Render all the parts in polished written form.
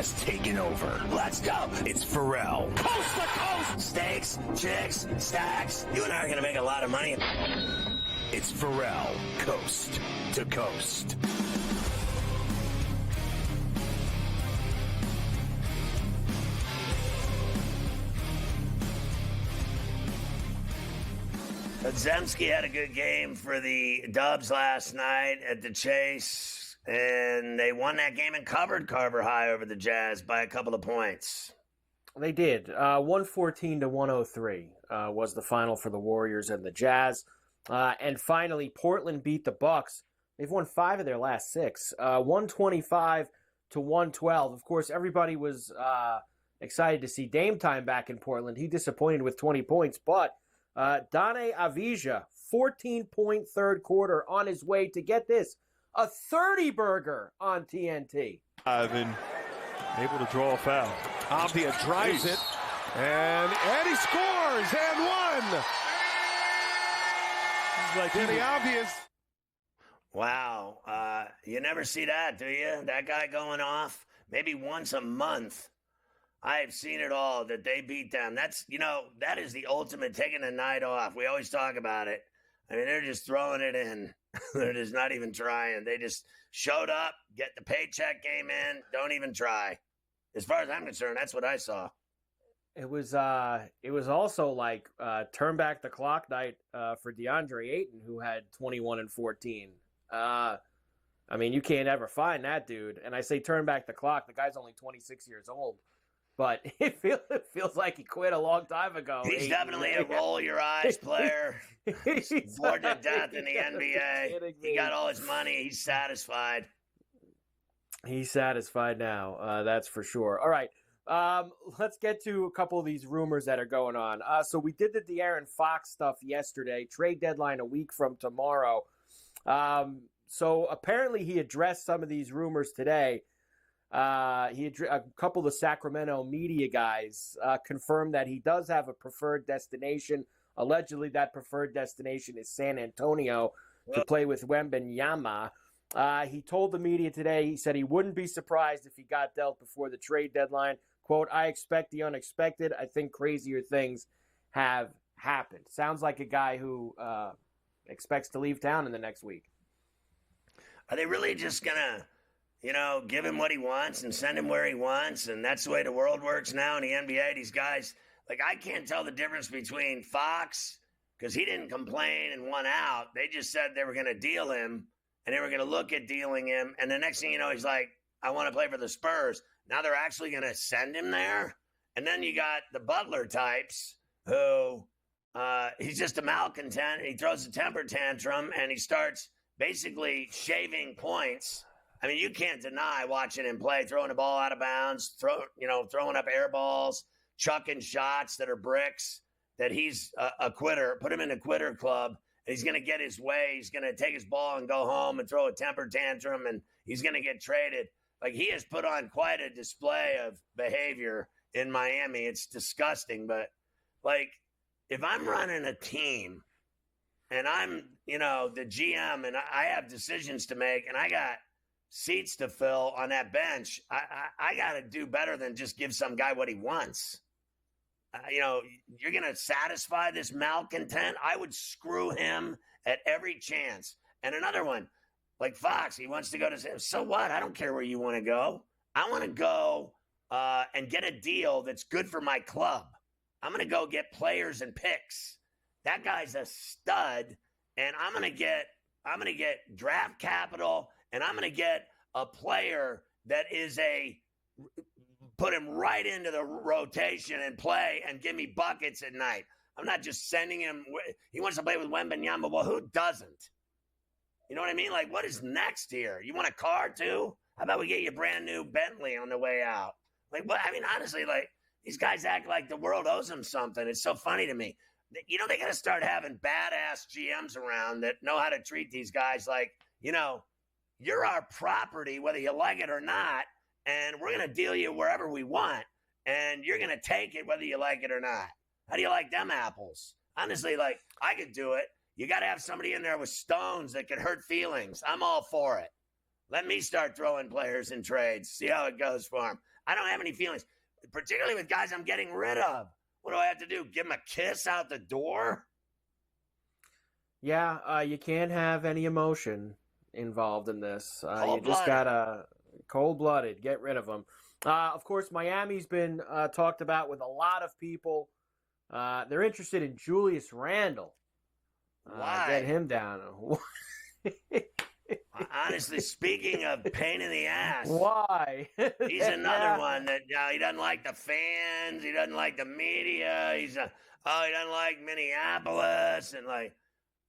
has taken over. Let's go. It's Ferrall. Coast to coast. Steaks, chicks, stacks. You and I are going to make a lot of money. It's Ferrall, coast to coast. Zemski had a good game for the Dubs last night at the Chase, and they won that game and covered Carver High over the Jazz by a couple of points. They did. 114-103 was the final for the Warriors and the Jazz. And finally, Portland beat the Bucks. They've won 5 of their last 6. 125-112. Of course, everybody was excited to see Dame Time back in Portland. He disappointed with 20 points, but Dane Avdija, 14-point third quarter on his way to, get this, a 30-burger on TNT. Been able to draw a foul. Avdija drives it, and he scores, and one! Like the obvious. Wow. You never see that, do you? That guy going off maybe once a month. I've seen it all, that they beat them. That's, that is the ultimate taking a night off. We always talk about it. I mean, they're just throwing it in. They're just not even trying. They just showed up, get the paycheck game in, don't even try. As far as I'm concerned, that's what I saw. It was also like turn back the clock night for DeAndre Ayton, who had 21 and 14. I mean, you can't ever find that dude. And I say turn back the clock. The guy's only 26 years old. But it feels like he quit a long time ago. He's definitely a roll your eyes player. He's bored to death in the NBA. He got all his money. He's satisfied. He's satisfied now. That's for sure. All right. Let's get to a couple of these rumors that are going on. So we did the De'Aaron Fox stuff yesterday. Trade deadline a week from tomorrow. So apparently he addressed some of these rumors today. A couple of the Sacramento media guys confirmed that he does have a preferred destination. Allegedly, that preferred destination is San Antonio to play with Wembanyama. He told the media today, he said he wouldn't be surprised if he got dealt before the trade deadline. Quote, I expect the unexpected. I think crazier things have happened. Sounds like a guy who expects to leave town in the next week. Are they really just going to give him what he wants and send him where he wants? And that's the way the world works now in the NBA. These guys, I can't tell the difference between Fox, because he didn't complain and won out. They just said they were going to deal him, and they were going to look at dealing him. And the next thing you know, he's like, I want to play for the Spurs. Now they're actually going to send him there. And then you got the Butler types who he's just a malcontent. He throws a temper tantrum, and he starts basically shaving points. I mean, you can't deny watching him play, throwing the ball out of bounds, throwing up air balls, chucking shots that are bricks, that he's a quitter. Put him in a quitter club, and he's going to get his way. He's going to take his ball and go home and throw a temper tantrum, and he's going to get traded. He has put on quite a display of behavior in Miami. It's disgusting, but, if I'm running a team and I'm, the GM and I have decisions to make and I got seats to fill on that bench, I got to do better than just give some guy what he wants. You're going to satisfy this malcontent. I would screw him at every chance. And another one, like Fox, he wants to go to, so what? I don't care where you want to go. I want to go and get a deal that's good for my club. I'm going to go get players and picks. That guy's a stud, and I'm going to get draft capital, and I'm going to get a player that is put him right into the rotation and play and give me buckets at night. I'm not just sending him. He wants to play with Wembanyama. Well, who doesn't? You know what I mean? What is next here? You want a car too? How about we get you a brand new Bentley on the way out? What? I mean, honestly, these guys act like the world owes them something. It's so funny to me. They got to start having badass GMs around that know how to treat these guys you're our property, whether you like it or not, and we're going to deal you wherever we want, and you're going to take it whether you like it or not. How do you like them apples? Honestly, I could do it. You got to have somebody in there with stones that could hurt feelings. I'm all for it. Let me start throwing players in trades. See how it goes for him. I don't have any feelings, particularly with guys I'm getting rid of. What do I have to do? Give him a kiss out the door? Yeah, you can't have any emotion involved in this. You just Cold-blooded. gotta cold-blooded, get rid of them. Of course, Miami's been talked about with a lot of people. They're interested in Julius Randle. Why? Get him down. Honestly, speaking of pain in the ass. Why? He's another one that he doesn't like the fans. He doesn't like the media. He doesn't like Minneapolis. And like,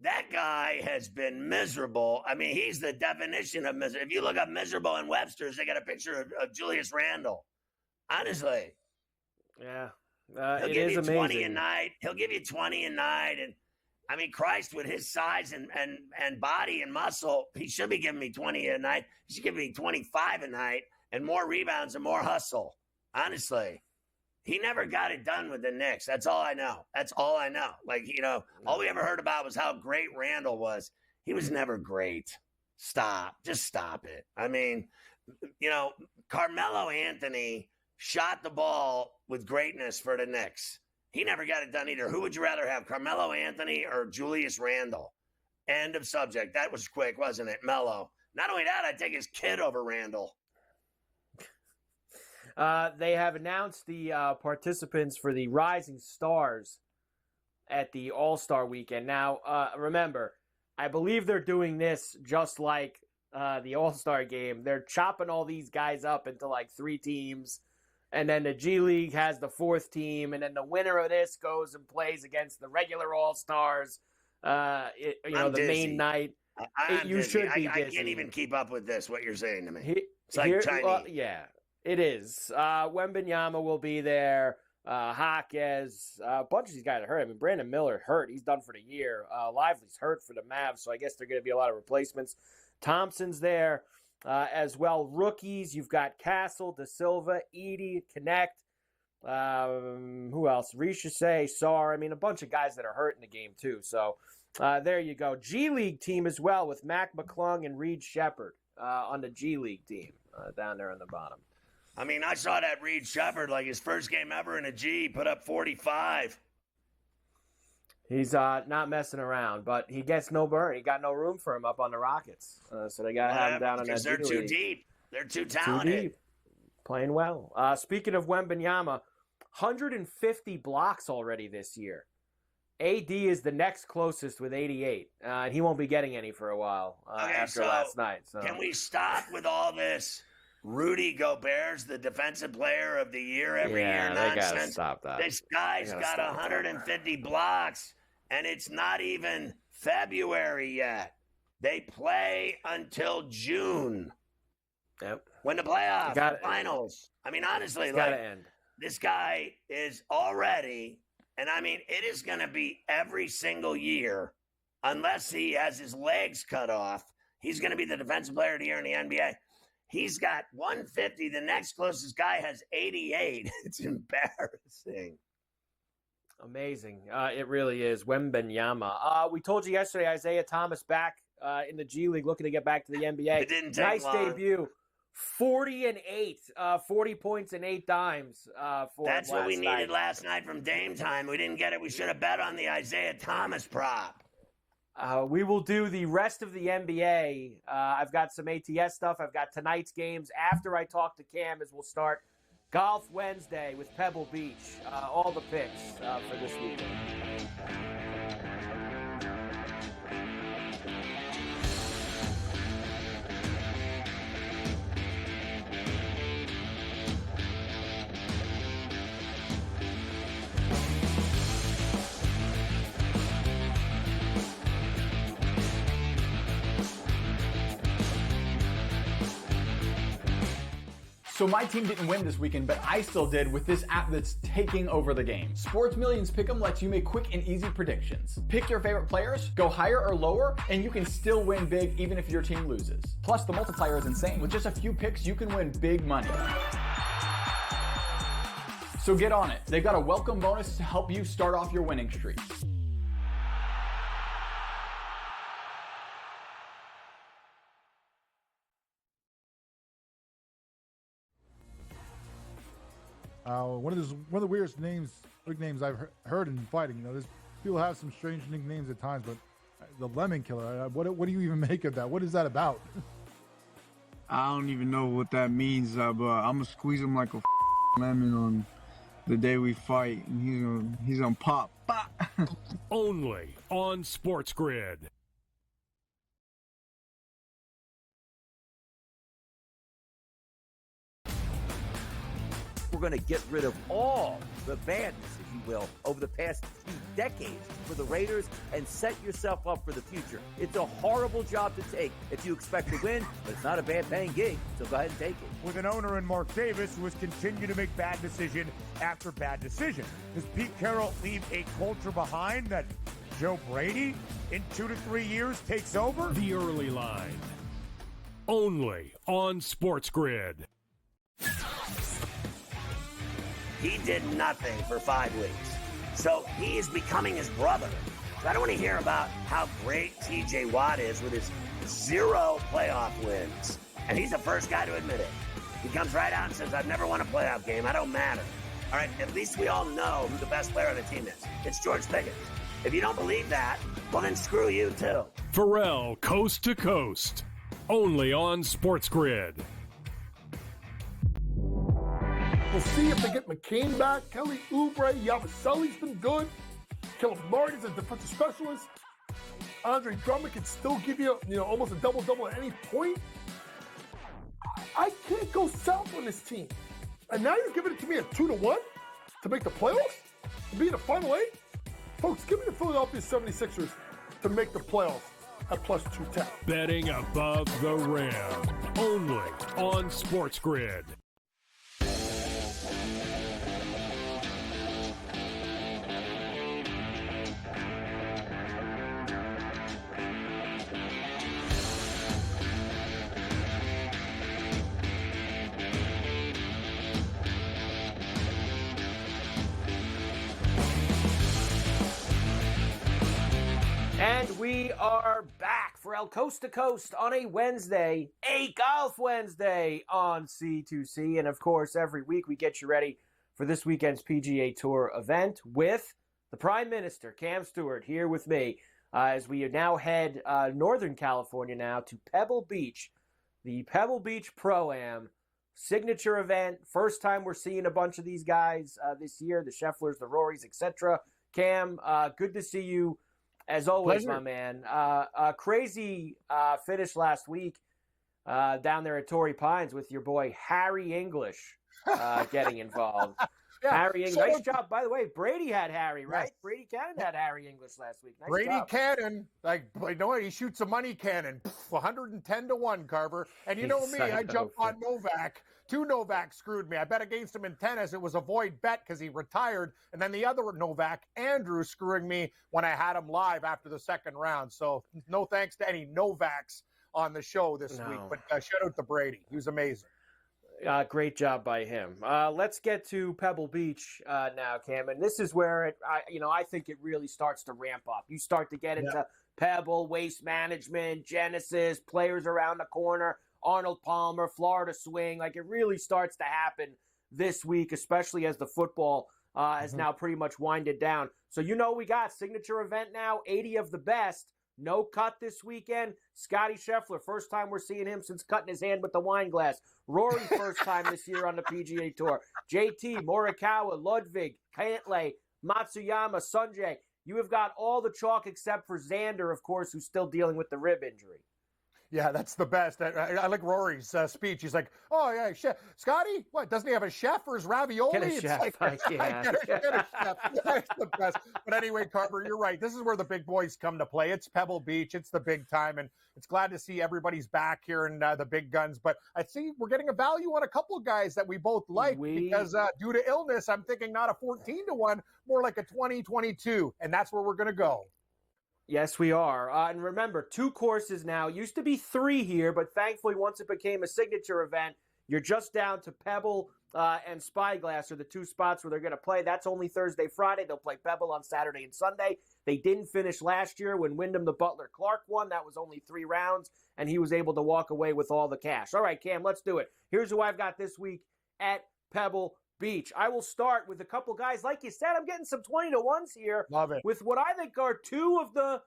that guy has been miserable. I mean, he's the definition of miserable. If you look up miserable in Webster's, they got a picture of Julius Randle. Honestly. Yeah. He'll It give is you amazing. 20 a night. He'll give you 20 a night. And I mean, Christ, with his size and body and muscle, he should be giving me 20 a night. He should give me 25 a night and more rebounds and more hustle. Honestly, he never got it done with the Knicks. That's all I know. Like, all we ever heard about was how great Randall was. He was never great. Just stop it. I mean, Carmelo Anthony shot the ball with greatness for the Knicks. He never got it done either. Who would you rather have, Carmelo Anthony or Julius Randle? End of subject. That was quick, wasn't it, Melo? Not only that, I'd take his kid over Randle. They have announced the participants for the Rising Stars at the All-Star Weekend. Now, remember, I believe they're doing this just like the All-Star Game. They're chopping all these guys up into like 3 teams. And then the G League has the 4th team, and then the winner of this goes and plays against the regular All-Stars. The main night. You should be I dizzy. can't even keep up with this. What you're saying to me? It's like Chinese. Yeah, it is. Wembanyama will be there. Jaquez, a bunch of these guys are hurt. I mean, Brandon Miller hurt. He's done for the year. Lively's hurt for the Mavs, so I guess there are going to be a lot of replacements. Thompson's there. As well, rookies, you've got Castle, Da Silva, Edey, Connect, who else? Richese, Sarr. I mean, a bunch of guys that are hurt in the game, too. So there you go. G League team as well with Mac McClung and Reed Shepherd on the G League team down there on the bottom. I mean, I saw that Reed Shepherd, like his first game ever in a G, put up 45. He's not messing around, but he gets no burn. He got no room for him up on the Rockets. So they got to have him down on that. They're too deep. They're too talented. Too deep. Playing well. Speaking of Wembanyama, 150 blocks already this year. AD is the next closest with 88. And he won't be getting any for a while after last night. So can we stop with all this Rudy Gobert's the defensive player of the year every year nonsense? They got to stop that. This guy's got 150 blocks. And it's not even February yet. They play until June. Yep. When the finals. I mean, honestly, this guy is already, and I mean, it is going to be every single year, unless he has his legs cut off. He's going to be the defensive player of the year in the NBA. He's got 150. The next closest guy has 88. It's embarrassing. Amazing. It really is. Wembanyama. We told you yesterday, Isaiah Thomas back in the G League, looking to get back to the NBA. It didn't take long. Nice debut. 40 and 8. 40 points and 8 dimes for That's him what we last needed night. last night from Dame time. We didn't get it. We should have bet on the Isaiah Thomas prop. We will do the rest of the NBA. I've got some ATS stuff. I've got tonight's games. After I talk to Cam, as we'll start Golf Wednesday with Pebble Beach. All the picks for this weekend. So my team didn't win this weekend, but I still did with this app that's taking over the game. Sports Millions Pick'em lets you make quick and easy predictions. Pick your favorite players, go higher or lower, and you can still win big even if your team loses. Plus, the multiplier is insane. With just a few picks, you can win big money. So get on it. They've got a welcome bonus to help you start off your winning streak. One of the weirdest nicknames I've heard in fighting. There's people have some strange nicknames at times, but the Lemon Killer. What do you even make of that? What is that about? I don't even know what that means, but I'm gonna squeeze him like a lemon on the day we fight, and he's gonna pop. Only on SportsGrid. We're going to get rid of all the badness, if you will, over the past few decades for the Raiders and set yourself up for the future. It's a horrible job to take if you expect to win, but it's not a bad paying gig, so go ahead and take it. With an owner in Mark Davis who has continued to make bad decision after bad decision. Does Pete Carroll leave a culture behind that Joe Brady in 2 to 3 years takes over? The Early Line. Only on SportsGrid. He did nothing for 5 weeks. So he is becoming his brother. So I don't want to hear about how great TJ Watt is with his 0 playoff wins. And he's the first guy to admit it. He comes right out and says, I've never won a playoff game. I don't matter. All right, at least we all know who the best player on the team is. It's George Pickens. If you don't believe that, well, then screw you too. Ferrall, coast to coast. Only on SportsGrid. We'll see if they get McCain back. Kelly Oubre, Yabusele's been good. Caleb Martin's a defensive specialist. Andre Drummond can still give you, almost a double-double at any point. I can't go south on this team. And now you're giving it to me at 2-1 to make the playoffs? To be in the Final 8? Folks, give me the Philadelphia 76ers to make the playoffs at plus 210. Betting above the rim. Only on SportsGrid. And we are back for El Coast to Coast on a Wednesday, a Golf Wednesday on C2C. And of course, every week we get you ready for this weekend's PGA Tour event with the Prime Minister, Cam Stewart, here with me as we now head Northern California now to Pebble Beach, the Pebble Beach Pro-Am signature event. First time we're seeing a bunch of these guys this year, the Schefflers, the Rorys, etc. Cam, good to see you. As always, Pleasure. my man. Crazy finish last week down there at Torrey Pines with your boy Harry English getting involved. Yeah, Harry English. Nice job. By the way, Brady had Harry, right? Yes. Brady Cannon had Harry English last week. Nice Brady job. Cannon, he shoots a money cannon, 110-1, Carver. And you know me, I jumped on Novak. 2 Novak screwed me. I bet against him in tennis. It was a void bet because he retired. And then the other Novak, Andrew, screwing me when I had him live after the second round. So no thanks to any Novaks on the show this week. But shout out to Brady. He was amazing. Great job by him. Let's get to Pebble Beach now, Cam. And this is where I think it really starts to ramp up. You start to get into Pebble, Waste Management, Genesis, players around the corner, Arnold Palmer, Florida Swing. Like, it really starts to happen this week, especially as the football has now pretty much winded down. So we got signature event now, 80 of the best. No cut this weekend. Scotty Scheffler, first time we're seeing him since cutting his hand with the wine glass. Rory, first time this year on the PGA Tour. JT, Morikawa, Ludwig, Cantlay, Matsuyama, Sanjay. You have got all the chalk except for Xander, of course, who's still dealing with the rib injury. Yeah, that's the best. I like Rory's speech. He's like, oh, yeah, chef. Scotty, what, doesn't he have a chef for his ravioli? Get a chef. Get a chef. That's the best. But anyway, Carver, you're right. This is where the big boys come to play. It's Pebble Beach. It's the big time, and it's glad to see everybody's back here in the big guns. But I see we're getting a value on a couple of guys that we both like because due to illness, I'm thinking not a 14-1, more like a 20-22, and that's where we're going to go. Yes, we are. And remember, 2 courses now. Used to be 3 here, but thankfully, once it became a signature event, you're just down to Pebble and Spyglass are the 2 spots where they're going to play. That's only Thursday, Friday. They'll play Pebble on Saturday and Sunday. They didn't finish last year when Wyndham the Butler Clark won. That was only 3 rounds, and he was able to walk away with all the cash. All right, Cam, let's do it. Here's who I've got this week at Pebble Beach. I will start with a couple guys. Like you said, I'm getting some 20-to-1s here. Love it. With what I think are two of the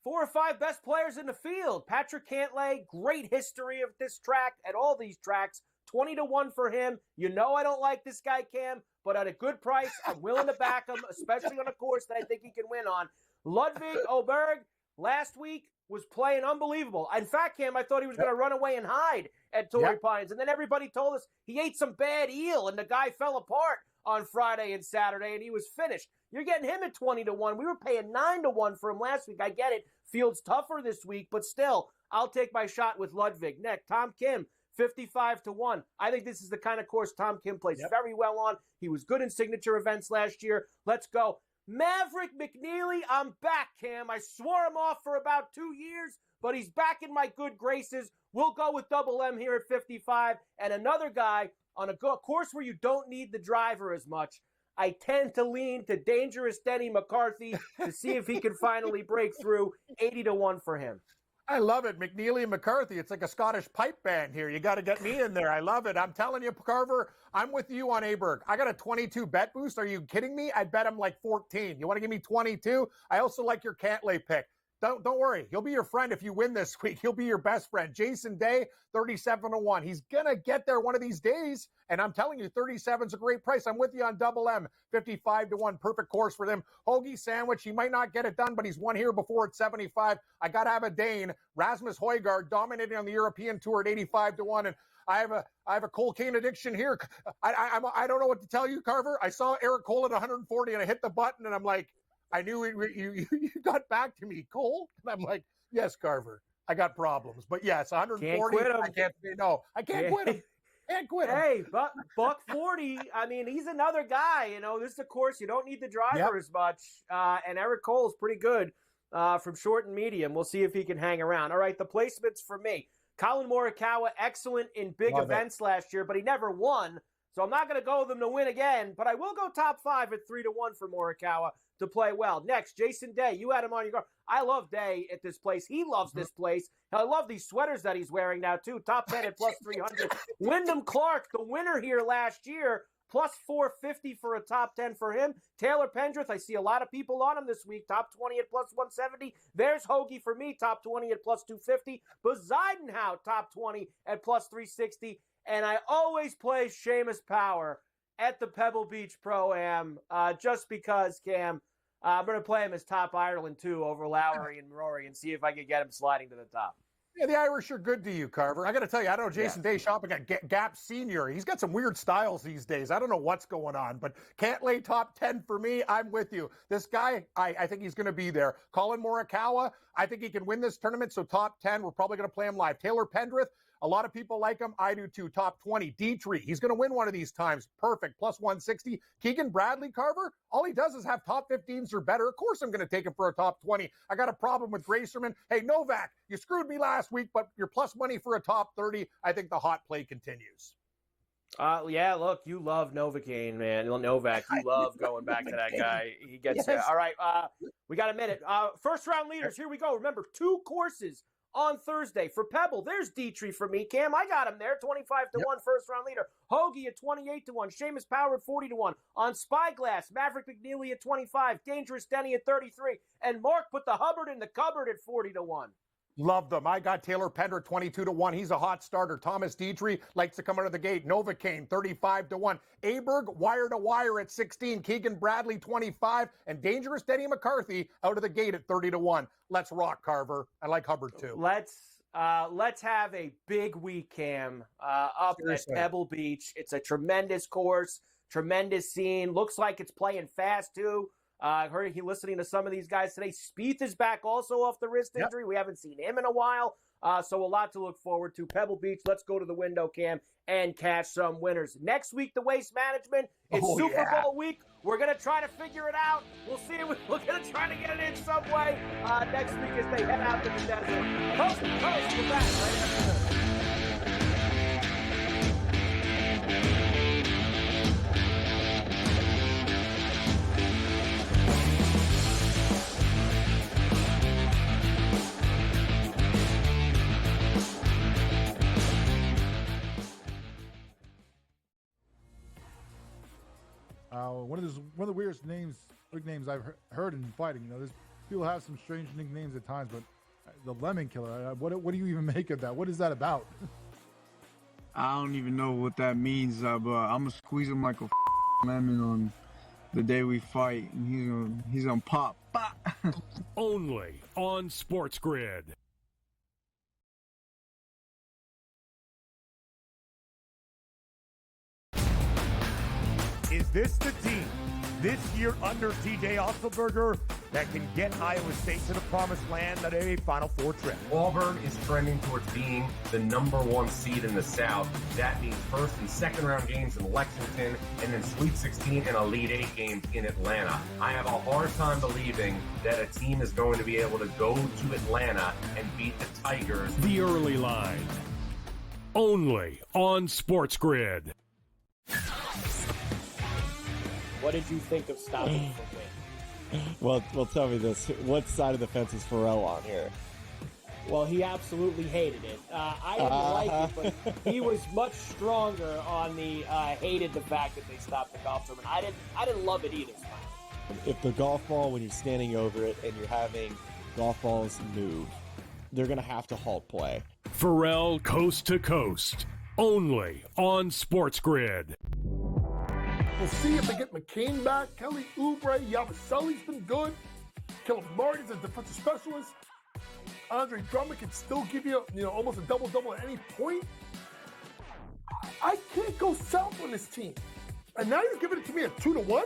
4 or 5 best players in the field. Patrick Cantlay, great history of this track at all these tracks. 20-to-1 for him. You know I don't like this guy, Cam, but at a good price, I'm willing to back him, especially on a course that I think he can win on. Ludwig Åberg last week was playing unbelievable. In fact, Cam, I thought he was going to run away and hide at Torrey Pines, and then everybody told us he ate some bad eel, and the guy fell apart on Friday and Saturday, and he was finished. You're getting him at 20-to-1. We were paying 9-to-1 for him last week. I get it. Field's tougher this week, but still, I'll take my shot with Ludwig. Next, Tom Kim. 55-to-1. I think this is the kind of course Tom Kim plays very well on. He was good in signature events last year. Let's go. Maverick McNeely, I'm back, Cam. I swore him off for about 2 years, but he's back in my good graces. We'll go with Double M here at 55. And another guy on a course where you don't need the driver as much. I tend to lean to Dangerous Denny McCarthy to see if he can finally break through. 80-to-1 for him. I love it. McNeely and McCarthy. It's like a Scottish pipe band here. You got to get me in there. I love it. I'm telling you, Carver, I'm with you on Åberg. I got a 22 bet boost. Are you kidding me? I'd bet him like 14. You want to give me 22? I also like your Cantlay pick. Don't worry. He'll be your friend if you win this week. He'll be your best friend. Jason Day, 37-to-1. He's going to get there one of these days. And I'm telling you, 37's a great price. I'm with you on Double M, 55-to-1. Perfect course for them. Hoagie Sandwich, he might not get it done, but he's won here before at 75. I got to have a Dane. Rasmus Højgaard dominating on the European Tour at 85-to-1. And I have a cocaine addiction here. I don't know what to tell you, Carver. I saw Eric Cole at 140, and I hit the button, and I'm like, I knew you got back to me, Cole. And I'm like, yes, Carver, I got problems. But yes, 140, I can't say no. I can't quit him. Can't quit him. Hey, buck 40, I mean, he's another guy. You know, this is a course you don't need the driver as much. And Eric Cole's pretty good from short and medium. We'll see if he can hang around. All right, the placements for me. Colin Morikawa, excellent in big events last year, but he never won. So I'm not going to go with him to win again, but I will go top 5 at 3-to-1 for Morikawa to play well. Next, Jason Day. You had him on your guard. I love Day at this place. He loves this place. I love these sweaters that he's wearing now, too. Top 10 at plus 300. Wyndham Clark, the winner here last year, plus 450 for a top 10 for him. Taylor Pendrith, I see a lot of people on him this week. Top 20 at plus 170. There's Hoagie for me, top 20 at plus 250. Besidenhout, top 20 at plus 360. And I always play Seamus Power at the Pebble Beach Pro-Am just because, Cam, I'm going to play him as top Ireland, too, over Lowry and Rory and see if I can get him sliding to the top. Yeah, the Irish are good to you, Carver. I got to tell you, I don't know Jason Day shopping at Gap Senior. He's got some weird styles these days. I don't know what's going on, but Cantlay top 10 for me. I'm with you. This guy, I think he's going to be there. Colin Morikawa, I think he can win this tournament, so top 10. We're probably going to play him live. Taylor Pendrith, a lot of people like him. I do too. Top 20. Dietrich, he's going to win one of these times. Perfect. Plus 160. Keegan Bradley, Carver, all he does is have top 15s or better. Of course I'm going to take him for a top 20. I got a problem with Gracerman. Hey, Novak, you screwed me last week, but you're plus money for a top 30. I think the hot play continues. Yeah, look, you love Novocaine, man. Novak, you love going back to that guy. He gets it. All right, we got a minute. First round leaders, here we go. Remember, 2 courses on Thursday. For Pebble, there's Dietrich for me. Cam, I got him there, 25-to-1 first round leader. Hoagie at 28-to-1. Seamus Power at 40-to-1. On Spyglass, Maverick McNeely at 25. Dangerous Denny at 33. And Mark put the Hubbard in the cupboard at 40-to-1. Love them. I got Taylor Pendrith 22-to-1. He's a hot starter. Thomas Dietrich likes to come out of the gate. Novocaine 35-to-1. Åberg wire to wire at 16. Keegan Bradley 25, and Dangerous Denny McCarthy out of the gate at 30-to-1. Let's rock, Carver. I like Hubbard too. Let's have a big week, Cam, up Seriously. At Pebble Beach. It's a tremendous course, tremendous scene. Looks like it's playing fast too. I heard he listening to some of these guys today. Spieth is back also off the wrist injury. We haven't seen him in a while. So a lot to look forward to. Pebble Beach, let's go to the window, Cam, and catch some winners. Next week, the Waste Management. It's Super Bowl week. We're going to try to figure it out. We'll see. We're going to try to get it in some way next week as they head out to the desert. Coast to coast, we're back right after this. One of the weirdest nicknames I've heard in fighting. You know, there's people have some strange nicknames at times, but the Lemon Killer. What do you even make of that? What is that about? I don't even know what that means, but I'm gonna squeeze him like a lemon on the day we fight, and he's gonna pop. Only on SportsGrid. Is this the team this year under TJ Otzelberger that can get Iowa State to the promised land at a Final Four trip? Auburn is trending towards being the #1 seed in the South. That means first and second round games in Lexington, and then Sweet 16 and Elite 8 games in Atlanta. I have a hard time believing that a team is going to be able to go to Atlanta and beat the Tigers. The early line. Only on SportsGrid. What did you think of stopping from Wynn? Well, tell me this. What side of the fence is Ferrall on here? Well, he absolutely hated it. I didn't like it, but he was much stronger on the hated the fact that they stopped the golf tournament. I didn't love it either. If the golf ball, when you're standing over it and you're having golf balls move, they're going to have to halt play. Ferrall coast to coast. Only on SportsGrid. We'll see if they get McCain back. Kelly Oubre, Yabusele's been good. Caleb Martin's a defensive specialist. Andre Drummond can still give you, almost a double-double at any point. I can't go south on this team. And now you're giving it to me at 2-1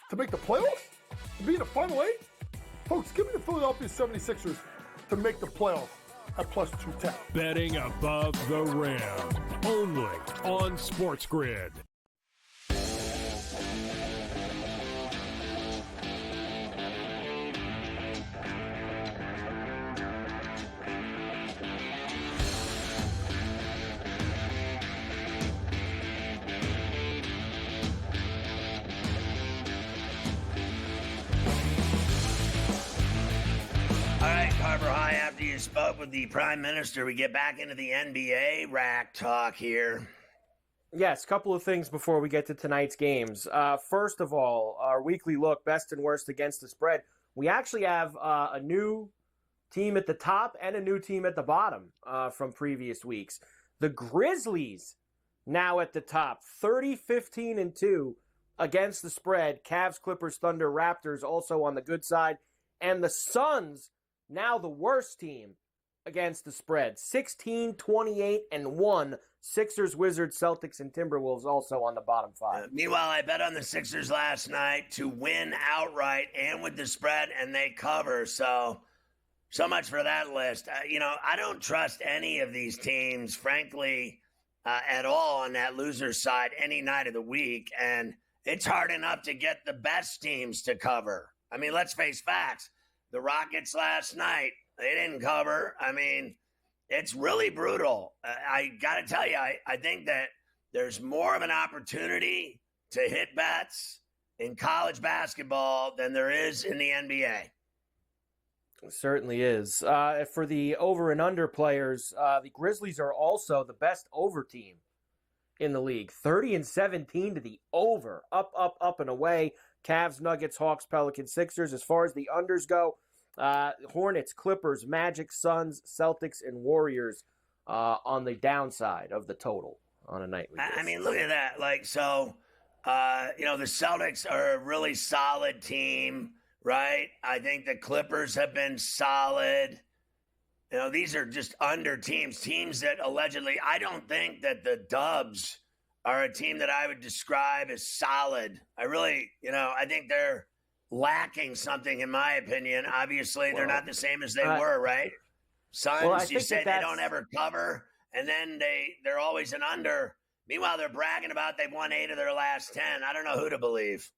to make the playoffs? To be in the Final 8? Folks, give me the Philadelphia 76ers to make the playoffs at plus 210. Betting above the rim. Only on SportsGrid. After you spoke with the Prime Minister, we get back into the NBA rack talk here. Yes, a couple of things before we get to tonight's games. First of all, our weekly look, best and worst against the spread. We actually have a new team at the top and a new team at the bottom from previous weeks. The Grizzlies now at the top, 30-15-2 against the spread. Cavs, Clippers, Thunder, Raptors also on the good side. And the Suns, now the worst team against the spread, 16-28-1. Sixers, Wizards, Celtics, and Timberwolves also on the bottom five. Meanwhile, I bet on the Sixers last night to win outright and with the spread, and they cover. So much for that list. I don't trust any of these teams, frankly, at all on that loser side any night of the week. And it's hard enough to get the best teams to cover. I mean, let's face facts. The Rockets last night, they didn't cover. I mean, it's really brutal. I got to tell you, I think that there's more of an opportunity to hit bets in college basketball than there is in the NBA. It certainly is. For the over and under players, the Grizzlies are also the best over team in the league. 30-17 to the over. Up and away. Cavs, Nuggets, Hawks, Pelicans, Sixers. As far as the unders go, Hornets, Clippers, Magic, Suns, Celtics, and Warriors on the downside of the total on a nightly basis. I mean, look at that. The Celtics are a really solid team, right? I think the Clippers have been solid. These are just under teams that allegedly, I don't think that the Dubs are a team that I would describe as solid. I really, I think they're lacking something, in my opinion. Obviously, they're not the same as they were, right? Suns, you say they don't ever cover, and then they're always an under. Meanwhile, they're bragging about they've won 8 of their last 10. I don't know who to believe.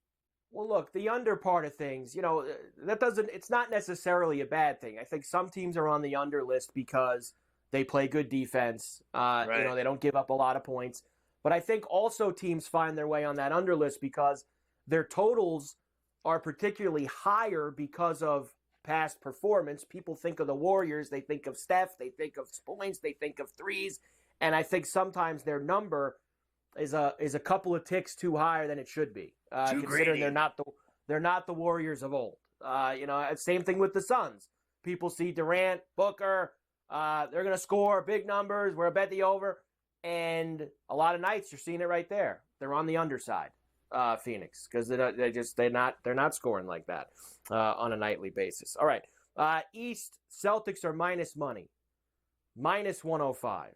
Well, look, the under part of things, it's not necessarily a bad thing. I think some teams are on the under list because they play good defense. Right. They don't give up a lot of points. But I think also teams find their way on that under list because their totals are particularly higher because of past performance. People think of the Warriors, they think of Steph, they think of points, they think of threes. And I think sometimes their number is a couple of ticks too higher than it should be. Too Considering greedy. they're not the Warriors of old. Same thing with the Suns. People see Durant, Booker, they're going to score big numbers. We're bet the over, and a lot of nights you're seeing it right there. They're on the underside, Phoenix, because they're not scoring like that on a nightly basis. All right, East Celtics are minus money, minus 105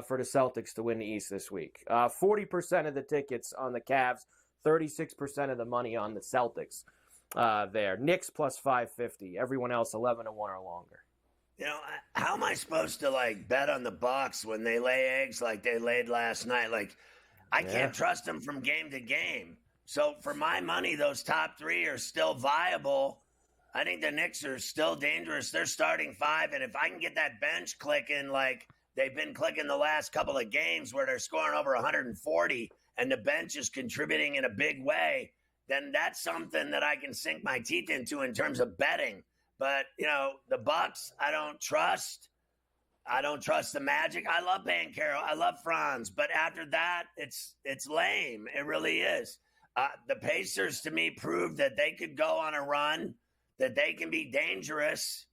for the Celtics to win the East this week. 40% of the tickets on the Cavs, 36% of the money on the Celtics. There, Knicks plus 550. Everyone else 11-1 or longer. How am I supposed to bet on the Bucks when they lay eggs like they laid last night? I can't trust them from game to game. So for my money, those top three are still viable. I think the Knicks are still dangerous. They're starting five, and if I can get that bench clicking like they've been clicking the last couple of games where they're scoring over 140 and the bench is contributing in a big way, then that's something that I can sink my teeth into in terms of betting. But, the Bucks, I don't trust. I don't trust the Magic. I love Banchero. I love Franz. But after that, it's lame. It really is. The Pacers, to me, proved that they could go on a run, that they can be dangerous.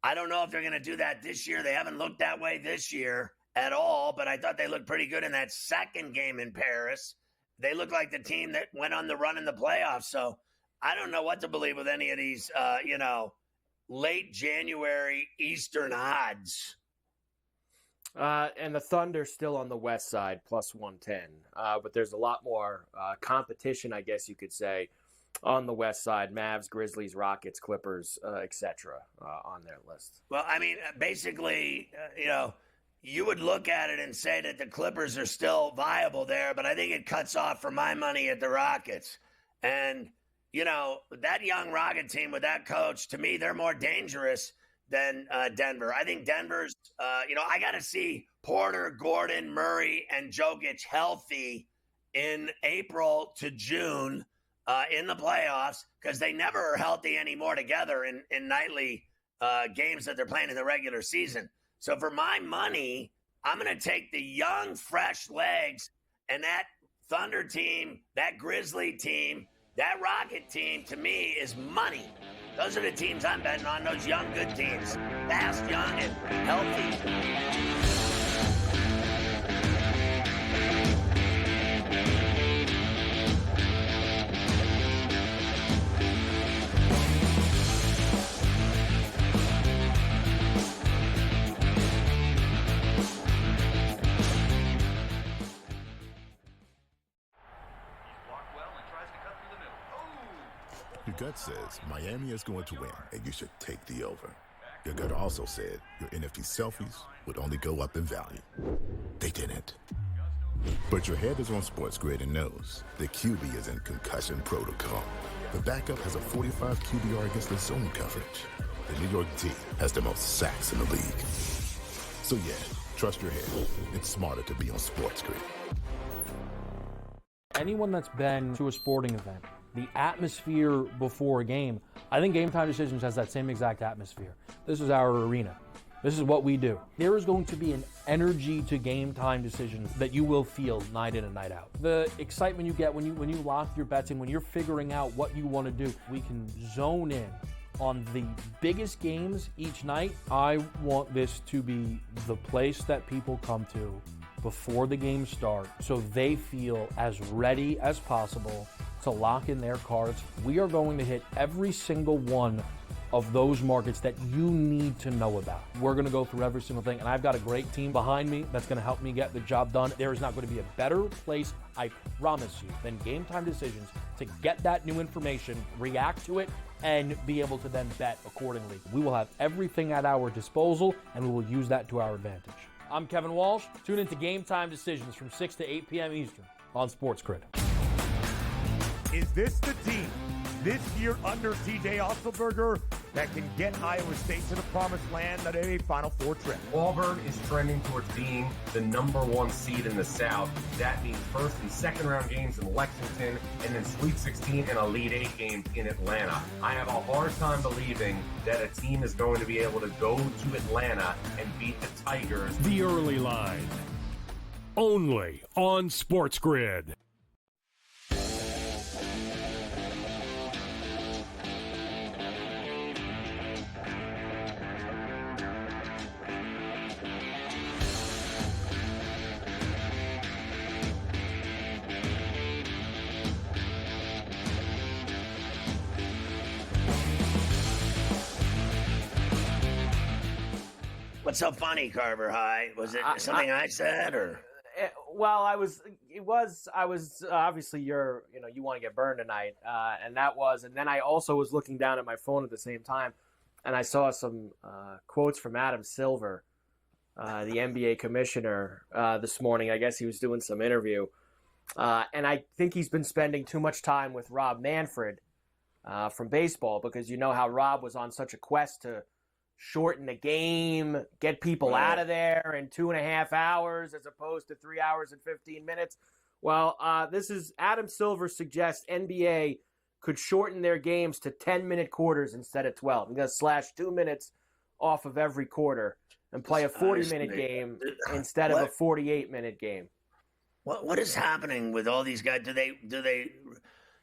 I don't know if they're going to do that this year. They haven't looked that way this year at all, but I thought they looked pretty good in that second game in Paris. They look like the team that went on the run in the playoffs. So I don't know what to believe with any of these, late January Eastern odds. And the Thunder still on the west side, plus 110. But there's a lot more competition, I guess you could say, on the west side. Mavs, Grizzlies, Rockets, Clippers, etc. On their list. Well, I mean, basically, you would look at it and say that the Clippers are still viable there, but I think it cuts off for my money at the Rockets. And, that young Rocket team with that coach, to me, they're more dangerous than Denver. I think Denver's, I got to see Porter, Gordon, Murray, and Jokic healthy in April to June in the playoffs, because they never are healthy anymore together in nightly games that they're playing in the regular season. So for my money, I'm going to take the young, fresh legs, and that Thunder team, that Grizzly team, that Rocket team, to me, is money. Those are the teams I'm betting on, those young, good teams. Fast, young, and healthy. Your gut says Miami is going to win, and you should take the over. Your gut also said your NFT selfies would only go up in value. They didn't. But your head is on SportsGrid and knows the QB is in concussion protocol. The backup has a 45 QBR against the zone coverage. The New York D has the most sacks in the league. So yeah, trust your head. It's smarter to be on SportsGrid. Anyone that's been to a sporting event, the atmosphere before a game, I think Game Time Decisions has that same exact atmosphere. This is our arena. This is what we do. There is going to be an energy to Game Time Decisions that you will feel night in and night out. The excitement you get when you lock your bets in, when you're figuring out what you want to do, we can zone in on the biggest games each night. I want this to be the place that people come to before the games start so they feel as ready as possible to lock in their cards. We are going to hit every single one of those markets that you need to know about. We're going to go through every single thing, and I've got a great team behind me that's going to help me get the job done. There is not going to be a better place, I promise you, than Game Time Decisions to get that new information, react to it, and be able to then bet accordingly. We will have everything at our disposal, and we will use that to our advantage. I'm Kevin Walsh. Tune into Game Time Decisions from 6 to 8 p.m. Eastern on SportsGrid. Is this the team this year under C.J. Otzelberger that can get Iowa State to the promised land at a Final Four trip? Auburn is trending towards being the #1 seed in the South. That means first and second round games in Lexington, and then Sweet 16 and Elite 8 games in Atlanta. I have a hard time believing that a team is going to be able to go to Atlanta and beat the Tigers. The early line. only on SportsGrid. What's so funny, Carver High? Was it something I said, or? Well, I was obviously you want to get burned tonight, and that was, and then I also was looking down at my phone at the same time, and I saw some quotes from Adam Silver, the NBA commissioner, this morning. I guess he was doing some interview, and I think he's been spending too much time with Rob Manfred from baseball, because you know how Rob was on such a quest to shorten the game, get people out of there in 2.5 hours as opposed to 3 hours and 15 minutes. Well, this is Adam Silver suggests NBA could shorten their games to 10-minute quarters instead of 12. I'm going to slash 2 minutes off of every quarter and play a 40-minute game instead of a 48-minute game. What is happening with all these guys? Do they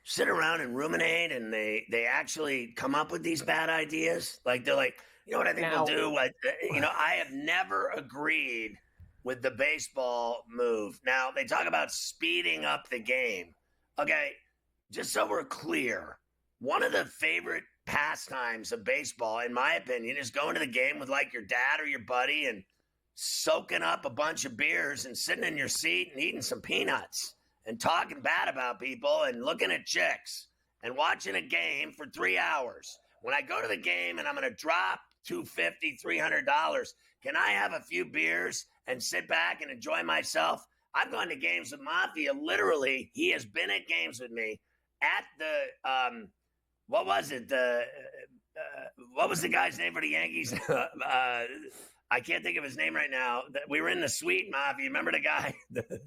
sit around and ruminate, and they actually come up with these bad ideas? Like, they're like, you know what I think we'll do? I have never agreed with the baseball move. Now, they talk about speeding up the game. Okay, just so we're clear, one of the favorite pastimes of baseball, in my opinion, is going to the game with like your dad or your buddy and soaking up a bunch of beers and sitting in your seat and eating some peanuts and talking bad about people and looking at chicks and watching a game for 3 hours. When I go to the game and I'm going to drop $250, $300, can I have a few beers and sit back and enjoy myself? I've gone to games with Mafia. Literally, he has been at games with me at the what was it? What was the guy's name for the Yankees? I can't think of his name right now. We were in the suite, Mafia. Remember the guy, the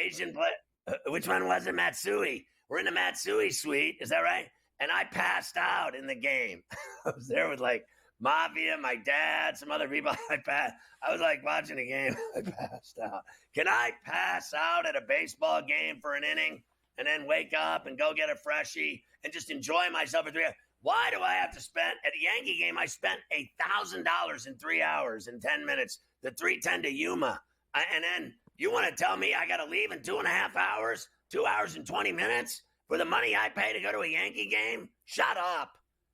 Asian player? Which one was it? Matsui. We're in the Matsui suite. Is that right? And I passed out in the game. I was there with like Mafia, my dad, some other people. I was like watching a game. I passed out. Can I pass out at a baseball game for an inning and then wake up and go get a freshie and just enjoy myself for 3 hours? Why do I have to spend at a Yankee game? I spent $1,000 in 3 hours and 10 minutes. The 310 to Yuma, and then you want to tell me I got to leave in 2.5 hours, 2 hours and 20 minutes for the money I pay to go to a Yankee game? Shut up.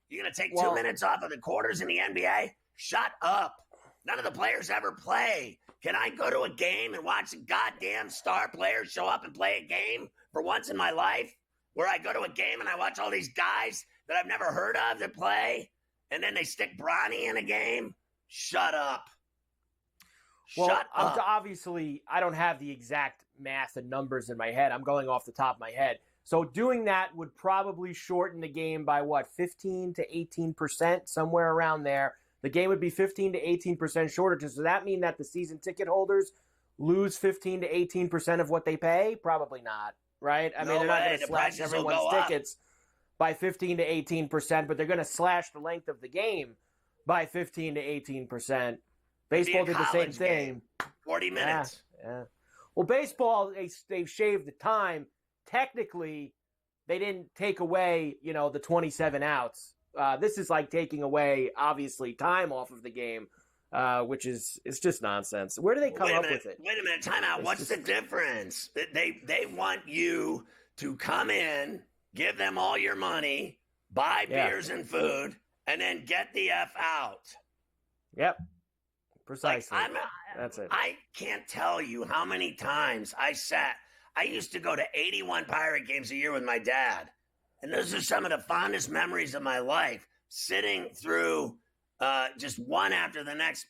You're going to take 2 minutes off of the quarters in the NBA? Shut up. None of the players ever play. Can I go to a game and watch a goddamn star player show up and play a game for once in my life? Where I go to a game and I watch all these guys that I've never heard of that play, and then they stick Bronny in a game? Shut up. Shut up. Obviously, I don't have the exact math and numbers in my head. I'm going off the top of my head. So doing that would probably shorten the game by, 15 to 18%, somewhere around there. The game would be 15 to 18% shorter. Does that mean that the season ticket holders lose 15 to 18% of what they pay? Probably not, right? I mean, they're not going to slash everyone's tickets by 15 to 18%, but they're going to slash the length of the game by 15 to 18%. Baseball did the same thing. 40 minutes. Yeah. Well, baseball, they've shaved the time. Technically, they didn't take away, the 27 outs. This is like taking away, obviously, time off of the game, which it's just nonsense. Where do they come up with it? Wait a minute, time out. What's the difference? They want you to come in, give them all your money, buy beers and food, and then get the F out. Yep. Precisely. That's it. I can't tell you how many times I used to go to 81 Pirate games a year with my dad. And those are some of the fondest memories of my life, sitting through just one after the next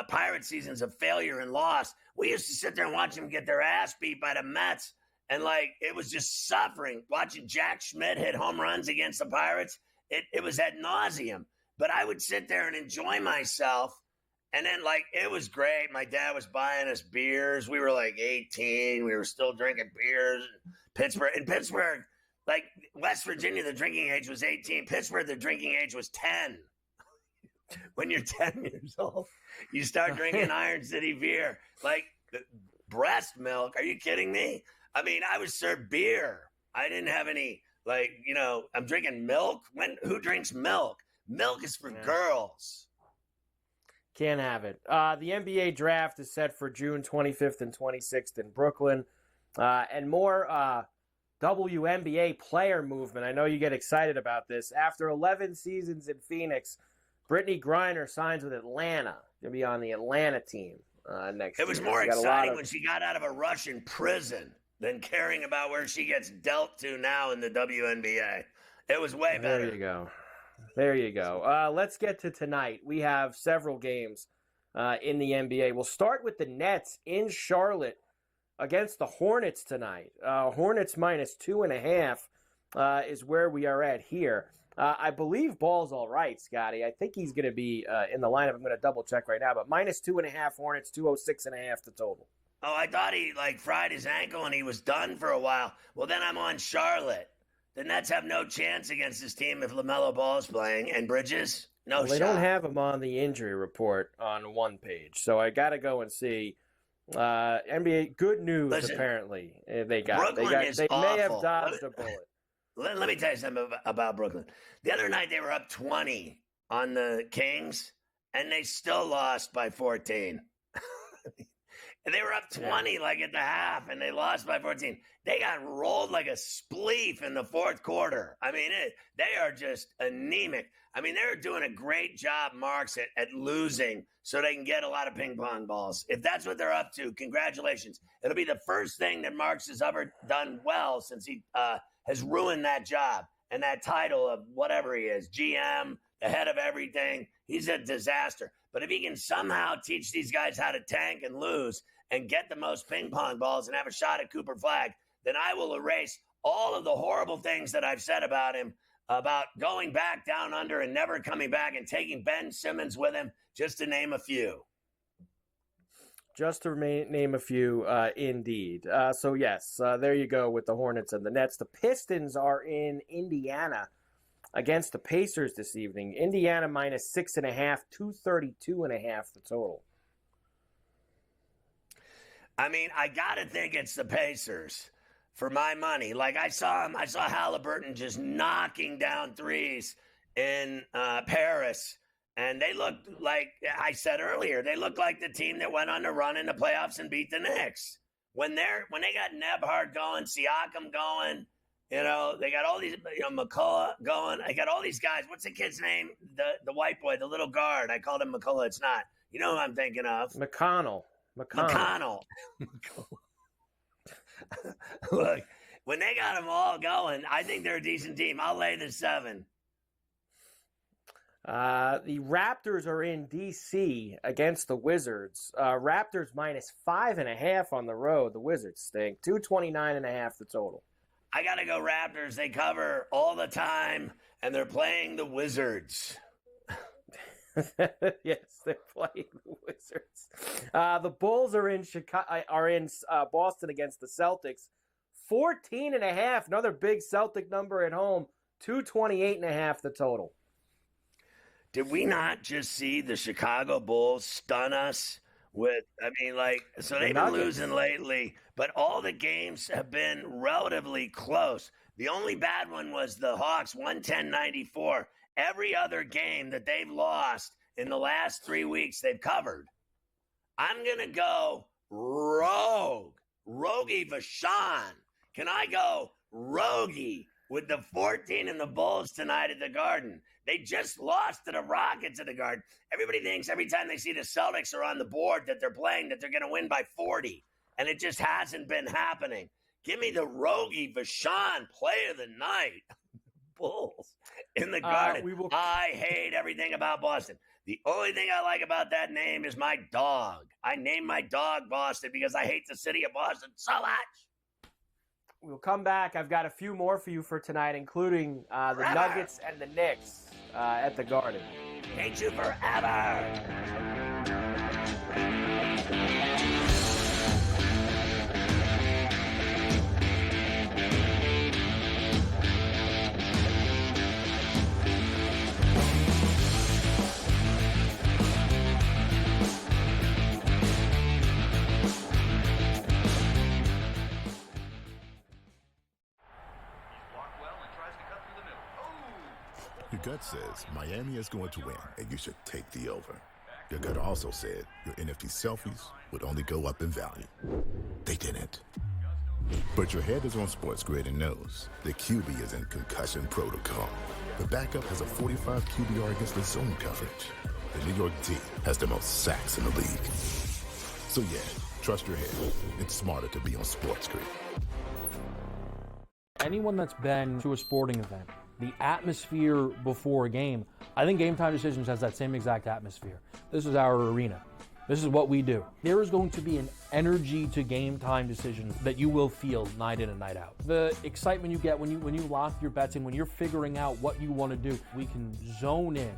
Pirate seasons of failure and loss. We used to sit there and watch them get their ass beat by the Mets. And, it was just suffering. Watching Jack Schmidt hit home runs against the Pirates, it was ad nauseum. But I would sit there and enjoy myself. And then, it was great. My dad was buying us beers. We were, 18. We were still drinking beers. In Pittsburgh, West Virginia, the drinking age was 18. Pittsburgh, the drinking age was 10. When you're 10 years old, you start drinking Iron City beer. breast milk. Are you kidding me? I mean, I was served beer. I didn't have any, I'm drinking milk. Who drinks milk? Milk is for girls. Can't have it. The NBA draft is set for June 25th and 26th in Brooklyn. And more WNBA player movement. I know you get excited about this. After 11 seasons in Phoenix, Brittany Griner signs with Atlanta. Going to be on the Atlanta team next year. It was more exciting when she got out of a Russian prison than caring about where she gets dealt to now in the WNBA. It was way better. There you go. Let's get to tonight. We have several games in the NBA. We'll start with the Nets in Charlotte against the Hornets tonight. Hornets minus 2.5 is where we are at here. I believe Ball's all right, Scotty. I think he's going to be in the lineup. I'm going to double check right now. But minus 2.5 Hornets, 206.5 the total. Oh, I thought he fried his ankle and he was done for a while. Well, then I'm on Charlotte. The Nets have no chance against this team if LaMelo Ball is playing. And Bridges, no shot. They don't have him on the injury report on one page. So I got to go and see. NBA, good news. Listen, apparently they got. They may have dodged a bullet. Let me tell you something about Brooklyn. The other night they were up 20 on the Kings, and they still lost by 14. And they were up 20 at the half, and they lost by 14. They got rolled like a spleef in the fourth quarter. I mean, they are just anemic. I mean, they're doing a great job, Marks, at losing so they can get a lot of ping pong balls. If that's what they're up to, congratulations. It'll be the first thing that Marks has ever done well since he has ruined that job and that title of whatever he is, GM, the head of everything. He's a disaster. But if he can somehow teach these guys how to tank and lose and get the most ping pong balls and have a shot at Cooper Flagg, then I will erase all of the horrible things that I've said about him, about going back down under and never coming back and taking Ben Simmons with him, just to name a few. Just to name a few, indeed. So, yes, there you go with the Hornets and the Nets. The Pistons are in Indiana against the Pacers this evening. Indiana minus 6.5, 232.5 the total. I mean, I got to think it's the Pacers for my money. I saw Halliburton just knocking down threes in Paris. And they looked like, I said earlier, they looked like the team that went on a run in the playoffs and beat the Knicks. When they got Nebhard going, Siakam going, they got all these, McCullough going. I got all these guys. What's the kid's name? The white boy, the little guard. I called him McCullough. It's not. You know who I'm thinking of? McConnell. Look, when they got them all going, I think they're a decent team. I'll lay the 7. The Raptors are in D.C. against the Wizards. Raptors minus 5.5 on the road. The Wizards stink. 229.5 the total. I got to go Raptors. They cover all the time, and they're playing the Wizards. Yes, they're playing the Wizards. The Bulls are in Boston against the Celtics. 14.5. Another big Celtic number at home. 228.5 the total. Did we not just see the Chicago Bulls stun us with, so they've been losing lately, but all the games have been relatively close. The only bad one was the Hawks, 110-94. Every other game that they've lost in the last 3 weeks, they've covered. I'm going to go rogue. Rogie Vachon. Can I go rogie with the 14 and the Bulls tonight at the Garden? They just lost to the Rockets at the Garden. Everybody thinks every time they see the Celtics are on the board that they're playing, that they're going to win by 40. And it just hasn't been happening. Give me the Rogie Vachon play of the night. Bulls in the Garden. I hate everything about Boston. The only thing I like about that name is my dog. I named my dog Boston because I hate the city of Boston so much. We'll come back. I've got a few more for you for tonight, including the Nuggets and the Knicks at the Garden. Hate you forever. Your gut says Miami is going to win, and you should take the over. Your gut also said your NFT selfies would only go up in value. They didn't. But your head is on SportsGrid and knows the QB is in concussion protocol. The backup has a 45 QBR against the zone coverage. The New York D has the most sacks in the league. So yeah, trust your head. It's smarter to be on SportsGrid. Anyone that's been to a sporting event, the atmosphere before a game, I think Game Time Decisions has that same exact atmosphere. This is our arena. This is what we do. There is going to be an energy to Game Time Decisions that you will feel night in and night out. The excitement you get when you lock your bets in, when you're figuring out what you want to do, we can zone in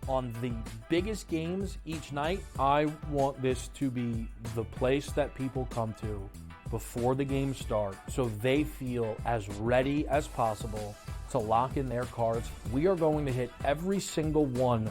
on the biggest games each night. I want this to be the place that people come to before the games start so they feel as ready as possible to lock in their cards. We are going to hit every single one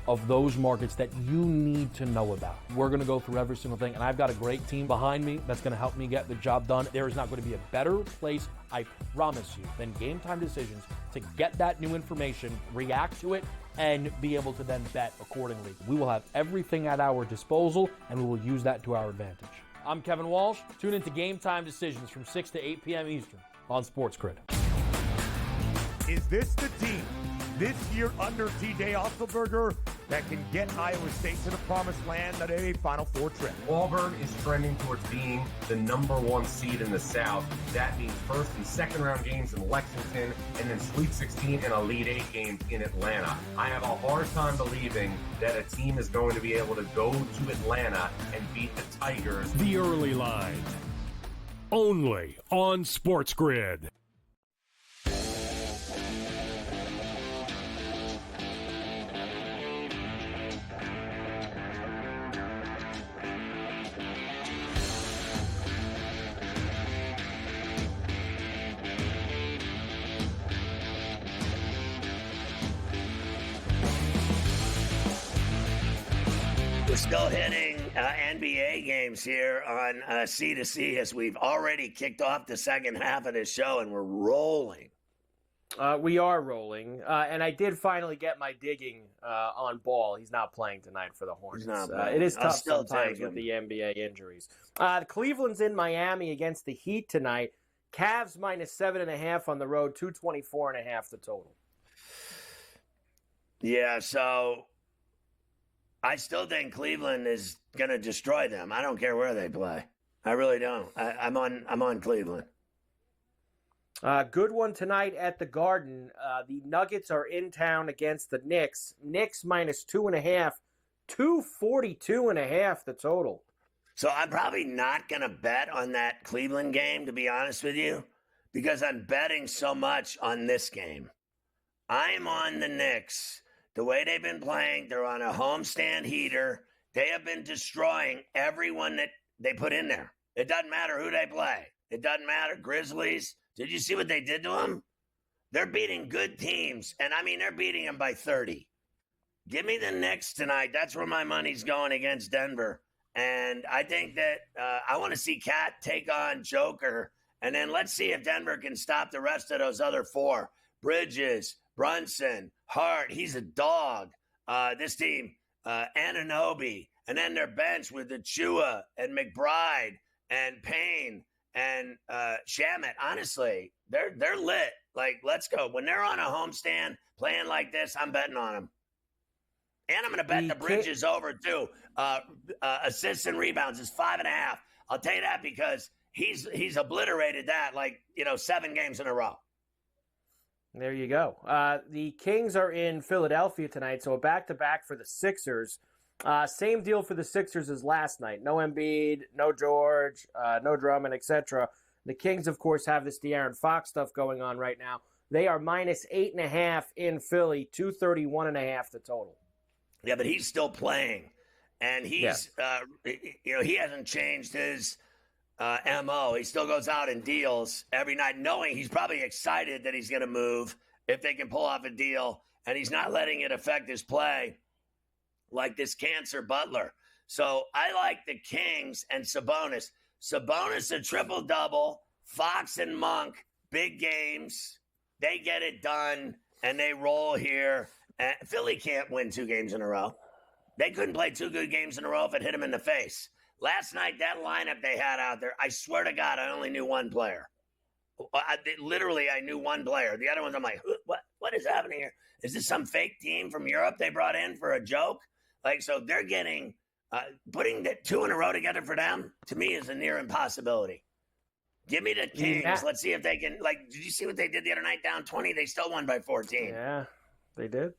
of those markets that you need to know about. We're going to go through every single thing, and I've got a great team behind me that's going to help me get the job done. There is not going to be a better place, I promise you, than Game Time Decisions to get that new information, react to it, and be able to then bet accordingly. We will have everything at our disposal, and we will use that to our advantage. I'm Kevin Walsh. Tune into Game Time Decisions from 6 to 8 p.m. Eastern on SportsGrid. Is this the team this year under T.J. Otzelberger that can get Iowa State to the promised land at a Final Four trip? Auburn is trending towards being the number 1 seed in the South. That means first and second round games in Lexington, and then Sweet 16 and Elite 8 games in Atlanta. I have a hard time believing that a team is going to be able to go to Atlanta and beat the Tigers. The Early Line, only on SportsGrid. We're still hitting NBA games here on C2C as we've already kicked off the second half of this show, and we're rolling. We are rolling, and I did finally get my digging on Ball. He's not playing tonight for the Hornets. It is tough sometimes with the NBA injuries. Cleveland's in Miami against the Heat tonight. Cavs minus 7.5 on the road, 224.5 the total. Yeah, so I still think Cleveland is going to destroy them. I don't care where they play. I really don't. I'm on Cleveland. Good one tonight at the Garden. The Nuggets are in town against the Knicks. Knicks minus 2.5, 242.5 the total. So I'm probably not going to bet on that Cleveland game, to be honest with you, because I'm betting so much on this game. I'm on the Knicks. The way they've been playing, they're on a homestand heater. They have been destroying everyone that they put in there. It doesn't matter who they play. It doesn't matter. Grizzlies. Did you see what they did to them? They're beating good teams, and I mean, they're beating them by 30. Give me the Knicks tonight. That's where my money's going against Denver. And I think that I want to see Cat take on Joker, and then let's see if Denver can stop the rest of those other 4. Bridges, Brunson, Hart, he's a dog. This team, Anunoby, and then their bench with Achua and McBride and Payne and Shamet. Honestly, they're lit. Like, let's go. When they're on a homestand playing like this, I'm betting on them. And I'm going to bet the Bridges over, too. Assists and rebounds is 5.5. I'll tell you that because he's obliterated that 7 games in a row. There you go. The Kings are in Philadelphia tonight, so a back-to-back for the Sixers. Same deal for the Sixers as last night. No Embiid, no George, no Drummond, etc. The Kings, of course, have this De'Aaron Fox stuff going on right now. They are minus 8.5 in Philly, 231.5 the total. Yeah, but he's still playing, and he's he hasn't changed his MO. He still goes out and deals every night, knowing he's probably excited that he's going to move if they can pull off a deal, and he's not letting it affect his play like this cancer Butler. So I like the Kings and Sabonis. Sabonis a triple-double, Fox and Monk, big games. They get it done. and they roll here. Philly can't win 2 games in a row. They couldn't play 2 good games in a row if it hit them in the face. Last night, that lineup they had out there, I swear to God, I only knew one player. I knew one player. The other ones, I'm like, what is happening here? Is this some fake team from Europe they brought in for a joke? So they're getting, putting the 2 in a row together for them, to me, is a near impossibility. Give me the Kings. Yeah. Let's see if they can, did you see what they did the other night down 20? They still won by 14. Yeah, they did.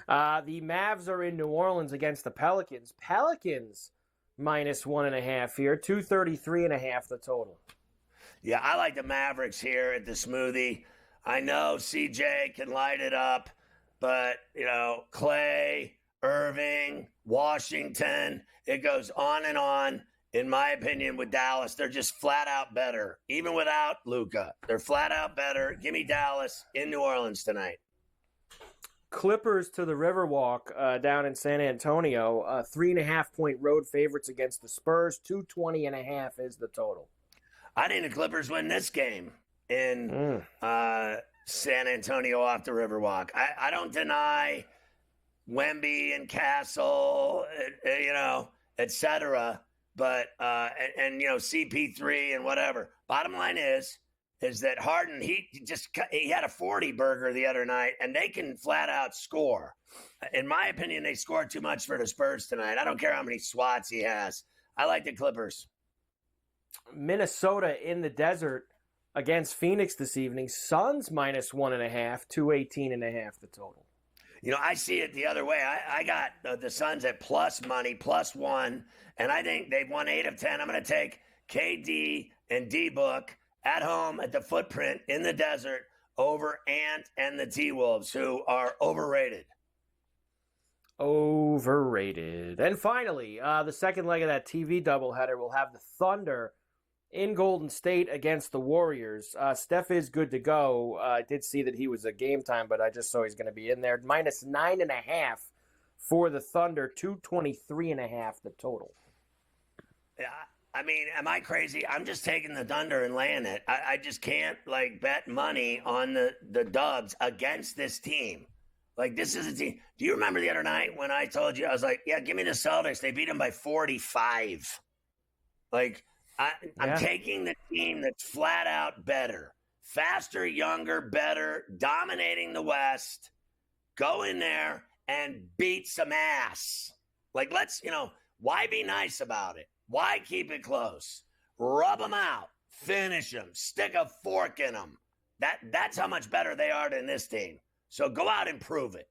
The Mavs are in New Orleans against the Pelicans. Pelicans -1.5 here, 233.5 the total. Yeah, I like the Mavericks here at the smoothie. I know CJ can light it up, but, Clay, Irving, Washington, it goes on and on. In my opinion, with Dallas, they're just flat out better. Even without Luka, they're flat out better. Give me Dallas in New Orleans tonight. Clippers to the Riverwalk down in San Antonio. 3.5-point road favorites against the Spurs. 220.5 is the total. I think the Clippers win this game in San Antonio off the Riverwalk. I don't deny Wemby and Castle, et cetera, but and CP3 and whatever. Bottom line is that Harden, he had a 40 burger the other night, and they can flat out score. In my opinion, they scored too much for the Spurs tonight. I don't care how many swats he has. I like the Clippers. Minnesota in the desert against Phoenix this evening. Suns -1.5, 218.5 the total. I see it the other way. I got the Suns at plus money, +1, and I think they've won 8 of 10. I'm going to take KD and D-Book at home at the Footprint in the desert over Ant and the T-Wolves, who are overrated. Overrated. And finally, the second leg of that TV doubleheader will have the Thunder in Golden State against the Warriors. Steph is good to go. I did see that he was a game time, but I just saw he's going to be in there. -9.5 for the Thunder, 223.5 the total. Yeah, I mean, am I crazy? I'm just taking the Thunder and laying it. I just can't bet money on the Dubs against this team. This is a team. Do you remember the other night when I told you, I was like, yeah, give me the Celtics. They beat them by 45. I'm taking the team that's flat out better. Faster, younger, better, dominating the West. Go in there and beat some ass. Let's, why be nice about it? Why keep it close? Rub them out. Finish them. Stick a fork in them. That's how much better they are than this team. So go out and prove it.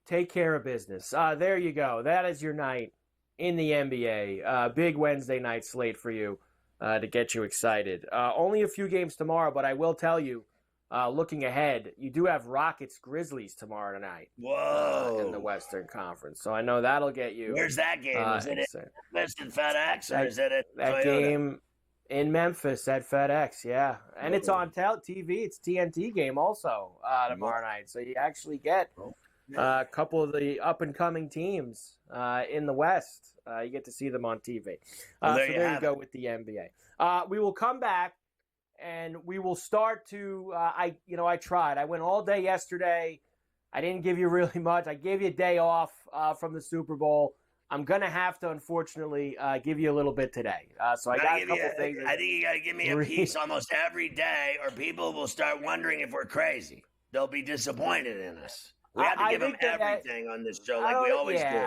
Take care of business. There you go. That is your night in the NBA. Big Wednesday night slate for you to get you excited. Only a few games tomorrow, but I will tell you, looking ahead, you do have Rockets-Grizzlies tomorrow night. Whoa. In the Western Conference. So I know that'll get you. Where's that game? Is it at Memphis and FedEx, or is it at that Toyota? Game in Memphis at FedEx, yeah. And it's on TV. It's TNT game also tomorrow night. So you actually get a couple of the up-and-coming teams in the West. You get to see them on TV. So there you go with the NBA. We will come back, and we will start to I tried. I went all day yesterday. I didn't give you really much. I gave you a day off from the Super Bowl. I'm going to have to, unfortunately, give you a little bit today. So I got a couple things. I think you got to give me a piece almost every day, or people will start wondering if we're crazy. They'll be disappointed in us. We have to give them everything on this show like we always do.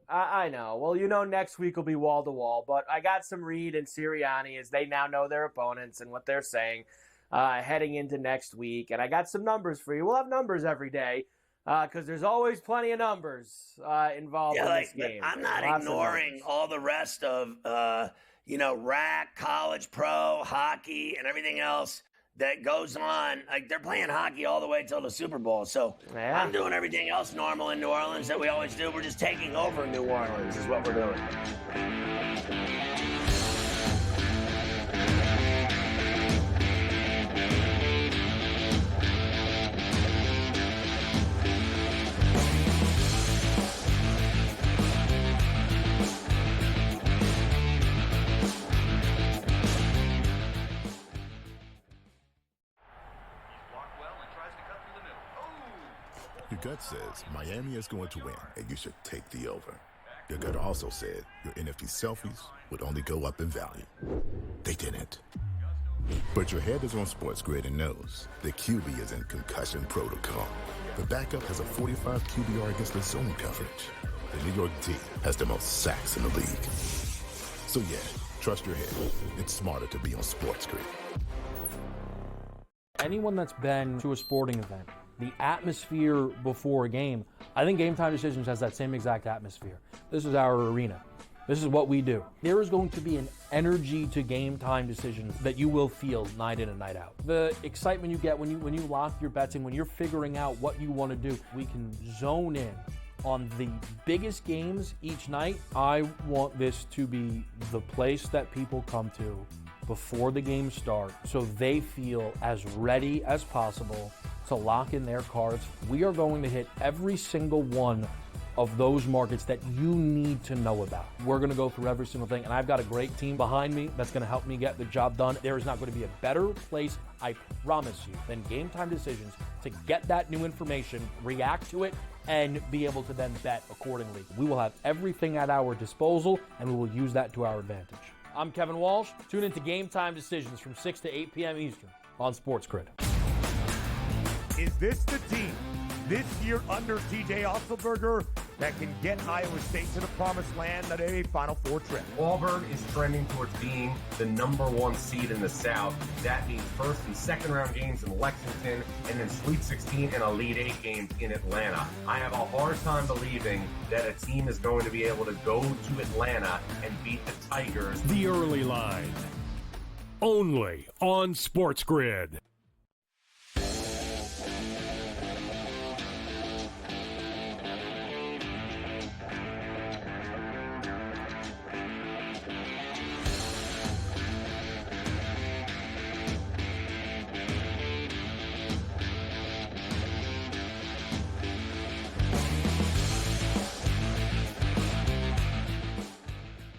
I know. Well, next week will be wall-to-wall, but I got some Reed and Sirianni as they now know their opponents and what they're saying heading into next week. And I got some numbers for you. We'll have numbers every day because there's always plenty of numbers involved in this game. I'm not ignoring all the rest of, RAC, college, pro, hockey, and everything else that goes on. They're playing hockey all the way till the Super Bowl. So I'm doing everything else normal in New Orleans that we always do. We're just taking over New Orleans is what we're doing. Your gut says Miami is going to win, and you should take the over. Your gut also said your NFT selfies would only go up in value. They didn't. But your head is on SportsGrid and knows the QB is in concussion protocol. The backup has a 45 QBR against the zone coverage. The New York D has the most sacks in the league. So yeah, trust your head. It's smarter to be on SportsGrid. Anyone that's been to a sporting event, the atmosphere before a game, I think Game Time Decisions has that same exact atmosphere. This is our arena. This is what we do. There is going to be an energy to Game Time Decisions that you will feel night in and night out. The excitement you get when you lock your bets in, when you're figuring out what you want to do, we can zone in on the biggest games each night. I want this to be the place that people come to before the games start so they feel as ready as possible to lock in their cards. We are going to hit every single one of those markets that you need to know about. We're going to go through every single thing, and I've got a great team behind me that's going to help me get the job done. There is not going to be a better place, I promise you, than Game Time Decisions to get that new information, react to it, and be able to then bet accordingly. We will have everything at our disposal, and we will use that to our advantage. I'm Kevin Walsh. Tune into Game Time Decisions from 6 to 8 p.m. Eastern on SportsGrid. Is this the team this year under C.J. Otzelberger that can get Iowa State to the promised land at a Final Four trip? Auburn is trending towards being the number 1 seed in the South. That means first and second round games in Lexington, and then Sweet 16 and Elite 8 games in Atlanta. I have a hard time believing that a team is going to be able to go to Atlanta and beat the Tigers. The Early Line, only on SportsGrid.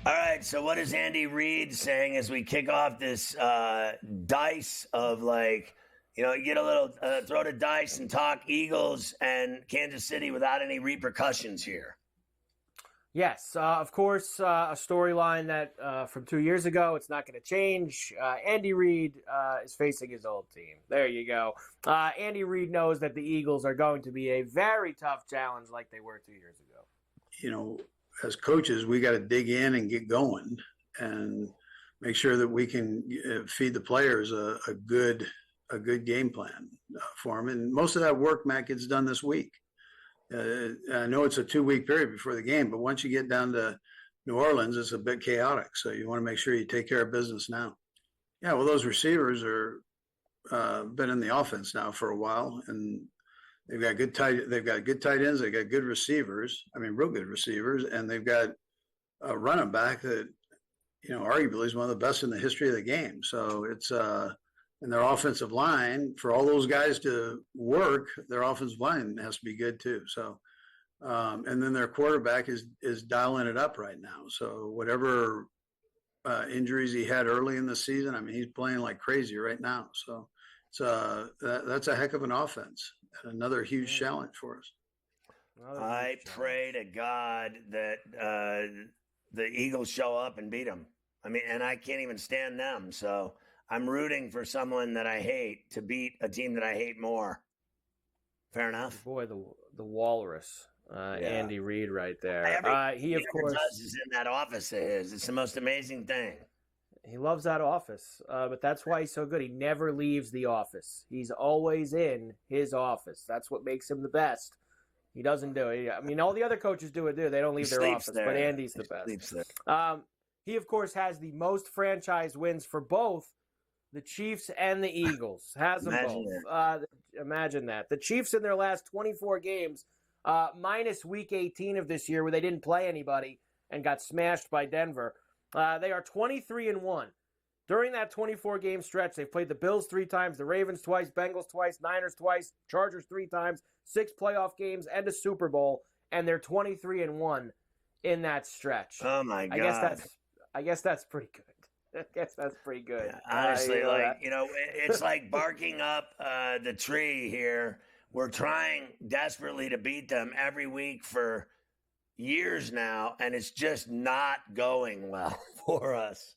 All right, so what is Andy Reid saying as we kick off this dice of you get a little throw the dice and talk Eagles and Kansas City without any repercussions here? Yes, of course, a storyline that from 2 years ago, it's not going to change. Andy Reid is facing his old team. There you go. Andy Reid knows that the Eagles are going to be a very tough challenge like they were 2 years ago. You know, as coaches, we got to dig in and get going and make sure that we can feed the players a good game plan for them. And most of that work, Matt, gets done this week. I know it's a 2-week period before the game, but once you get down to New Orleans, it's a bit chaotic. So you want to make sure you take care of business now. Yeah, well, those receivers are been in the offense now for a while, and they've got good tight ends. They've got good receivers. I mean, real good receivers, and they've got a running back that, arguably is one of the best in the history of the game. So it's and their offensive line, for all those guys to work, their offensive line has to be good too. So, and then their quarterback is dialing it up right now. So whatever injuries he had early in the season, I mean, he's playing like crazy right now. So that's a heck of an offense. Another huge challenge for us. I pray to God that the Eagles show up and beat them. I mean, and I can't even stand them. So I'm rooting for someone that I hate to beat a team that I hate more. Fair enough. Boy, the walrus, Andy Reid, right there. He of course is in that office of his. It's the most amazing thing. He loves that office, but that's why he's so good. He never leaves the office. He's always in his office. That's what makes him the best. He doesn't do it. I mean, all the other coaches do it. They don't leave their office, but Andy's the best. He, of course, has the most franchise wins for both the Chiefs and the Eagles. Has them both. Imagine that. The Chiefs in their last 24 games, minus Week 18 of this year where they didn't play anybody and got smashed by Denver, they are 23-1. During that 24-game stretch, they've played the Bills 3 times, the Ravens twice, Bengals twice, Niners twice, Chargers 3 times, 6 playoff games, and a Super Bowl, and they're 23-1 in that stretch. Oh, my God. I guess that's pretty good. I guess that's pretty good. Honestly, it's like barking up the tree here we're trying desperately to beat them every week for years now, and it's just not going well for us.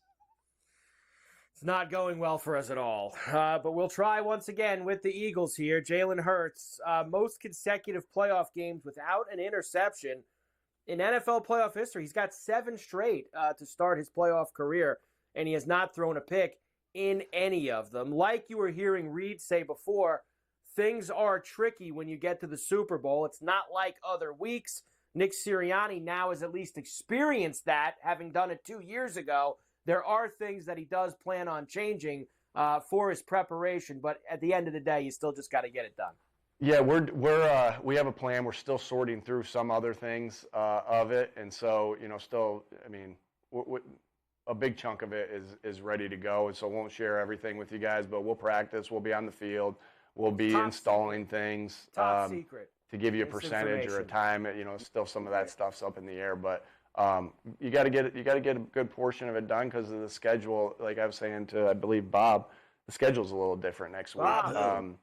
It's not going well for us at all. But we'll try once again with the Eagles here. Jalen Hurts, most consecutive playoff games without an interception in NFL playoff history. He's got 7 straight to start his playoff career, and he has not thrown a pick in any of them. Like you were hearing Reed say before, things are tricky when you get to the Super Bowl. It's not like other weeks. Nick Sirianni now has at least experienced that, having done it 2 years ago. There are things that he does plan on changing for his preparation, but at the end of the day, you still just got to get it done. Yeah, we have a plan. We're still sorting through some other things of it, and so still, I mean, a big chunk of it is ready to go, and so won't share everything with you guys, but we'll practice. We'll be on the field. We'll be installing things. Top secret. To give you a percentage or a time, still some of that stuff's up in the air, but. You got to get a good portion of it done because of the schedule. Like I was saying to, I believe, Bob, the schedule's a little different next week. And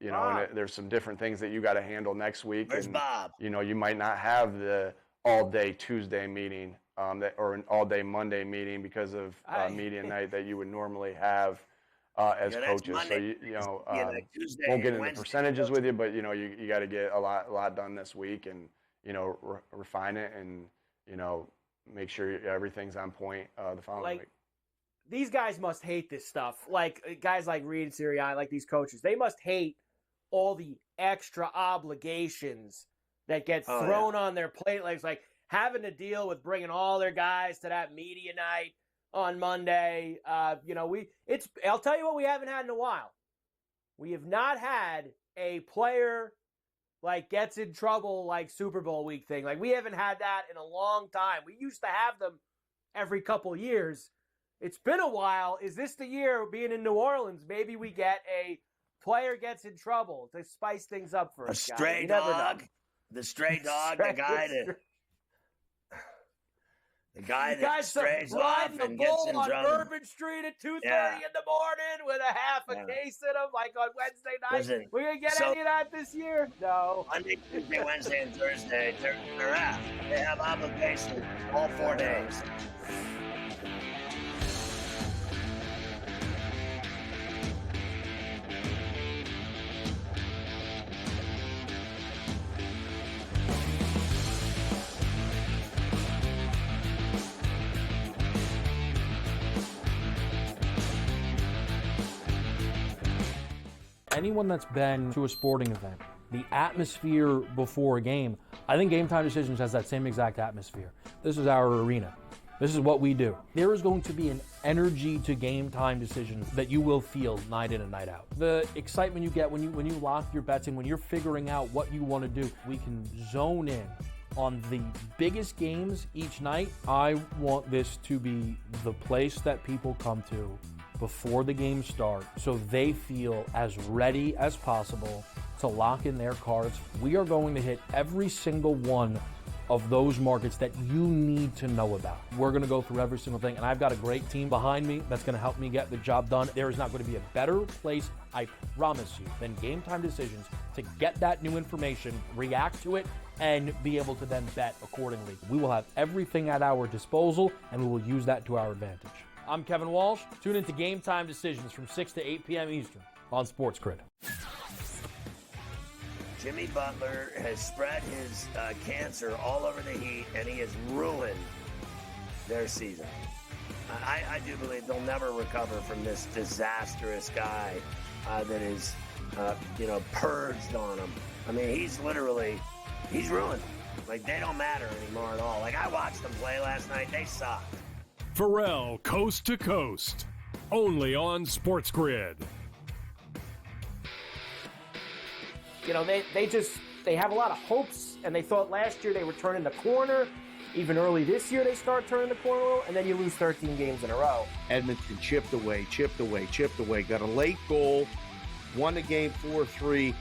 there's some different things that you got to handle next week. Where's Bob? You might not have the all-day Tuesday meeting or an all-day Monday meeting because of media night that you would normally have as coaches. Monday. So Tuesday won't get into Wednesday. Percentages with you, but you got to get a lot done this week and refine it and. Make sure everything's on point the following week. These guys must hate this stuff. Like guys like Reed and Sirianni, like these coaches, they must hate all the extra obligations that get thrown on their plate. Like having to deal with bringing all their guys to that media night on Monday. I'll tell you what we haven't had in a while. We have not had a player gets in trouble Super Bowl week thing. We haven't had that in a long time. We used to have them every couple years. It's been a while. Is this the year, being in New Orleans, maybe we get a player gets in trouble to spice things up for us? A stray dog. The stray dog, the guy that strays off and gets in on trouble. Bourbon Street at 2:30 in the morning with a half a case in him, on Wednesday night. Listen, We're going to get any of that this year? No. Monday, Tuesday, Wednesday, and Thursday, they're out. They have obligations all 4 days. Anyone that's been to a sporting event, the atmosphere before a game, I think Game Time Decisions has that same exact atmosphere. This is our arena. This is what we do. There is going to be an energy to Game Time Decisions that you will feel night in and night out. The excitement you get when you lock your bets in, when you're figuring out what you want to do, we can zone in on the biggest games each night. I want this to be the place that people come to before the games start so they feel as ready as possible to lock in their cards. We are going to hit every single one of those markets that you need to know about. We're going to go through every single thing, and I've got a great team behind me that's going to help me get the job done. There is not going to be a better place, I promise you, than Game Time Decisions to get that new information, react to it, and be able to then bet accordingly. We will have everything at our disposal, and we will use that to our advantage. I'm Kevin Walsh. Tune into Game Time Decisions from 6 to 8 p.m. Eastern on SportsGrid. Jimmy Butler has spread his cancer all over the Heat, and he has ruined their season. I do believe they'll never recover from this disastrous guy that is, purged on him. I mean, he's ruined. They don't matter anymore at all. I watched them play last night. They sucked. Ferrall, Coast to Coast, only on SportsGrid. They have a lot of hopes, and they thought last year they were turning the corner. Even early this year, they start turning the corner, and then you lose 13 games in a row. Edmonton chipped away, got a late goal, won the game 4-3.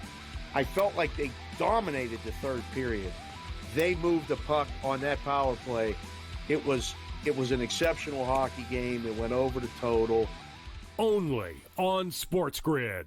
I felt like they dominated the third period. They moved the puck on that power play. It was an exceptional hockey game. It went over the total. Only on SportsGrid.